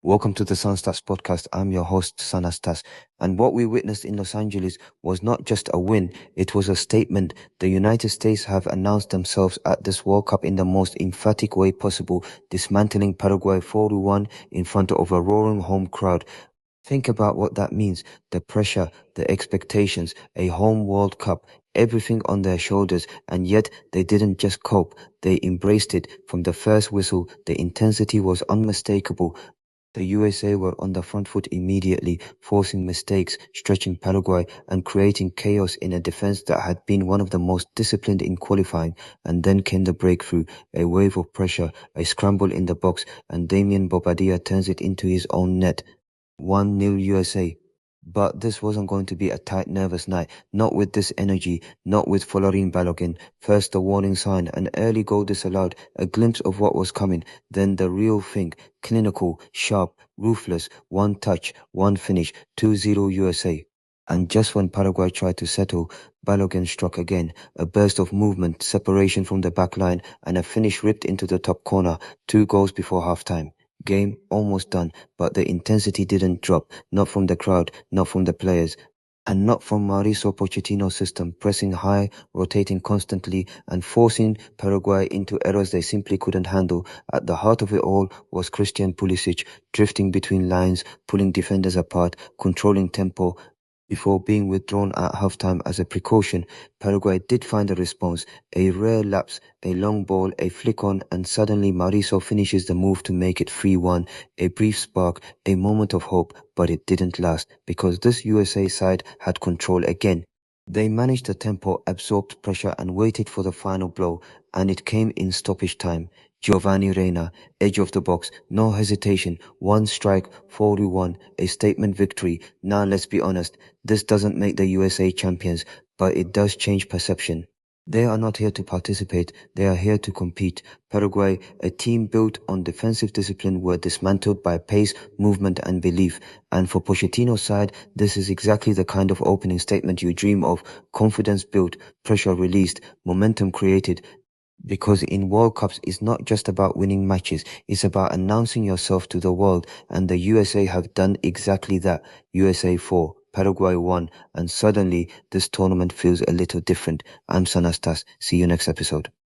Welcome to the SunaStats podcast. I'm your host, SunaStats. And what we witnessed in Los Angeles was not just a win, it was a statement. The United States have announced themselves at this World Cup in the most emphatic way possible, dismantling Paraguay 4-1 in front of a roaring home crowd. Think about what that means. The pressure, the expectations, a home World Cup, everything on their shoulders, and yet they didn't just cope, they embraced it. From the first whistle, the intensity was unmistakable. The USA were on the front foot immediately, forcing mistakes, stretching Paraguay, and creating chaos in a defense that had been one of the most disciplined in qualifying. And then came the breakthrough, a wave of pressure, a scramble in the box, and Damian Bobadilla turns it into his own net. 1-0 USA. But this wasn't going to be a tight, nervous night. Not with this energy, not with Folarin Balogun. First the warning sign, an early goal disallowed, a glimpse of what was coming. Then the real thing, clinical, sharp, ruthless, one touch, one finish, 2-0 USA. And just when Paraguay tried to settle, Balogun struck again. A burst of movement, separation from the back line, and a finish ripped into the top corner. 2 goals before halftime. Game almost done, but the intensity didn't drop, not from the crowd, not from the players, and not from Mauricio Pochettino's system, pressing high, rotating constantly, and forcing Paraguay into errors they simply couldn't handle. At the heart of it all was Christian Pulisic, drifting between lines, pulling defenders apart, controlling tempo. Before being withdrawn at halftime as a precaution, Paraguay did find a response, a rare lapse, a long ball, a flick on, and suddenly Mauricio finishes the move to make it 3-1, a brief spark, a moment of hope, but it didn't last, because this USA side had control again. They managed the tempo, absorbed pressure, and waited for the final blow, and it came in stoppage time. Giovanni Reina, edge of the box, no hesitation, one strike, 4-1, a statement victory. Now let's be honest, this doesn't make the USA champions, but it does change perception. They are not here to participate, they are here to compete. Paraguay, a team built on defensive discipline, were dismantled by pace, movement and belief. And for Pochettino's side, this is exactly the kind of opening statement you dream of. Confidence built, pressure released, momentum created. Because in World Cups, it's not just about winning matches, it's about announcing yourself to the world, and the USA have done exactly that. USA 4, Paraguay 1, and suddenly this tournament feels a little different. I'm SunaStats. See you next episode.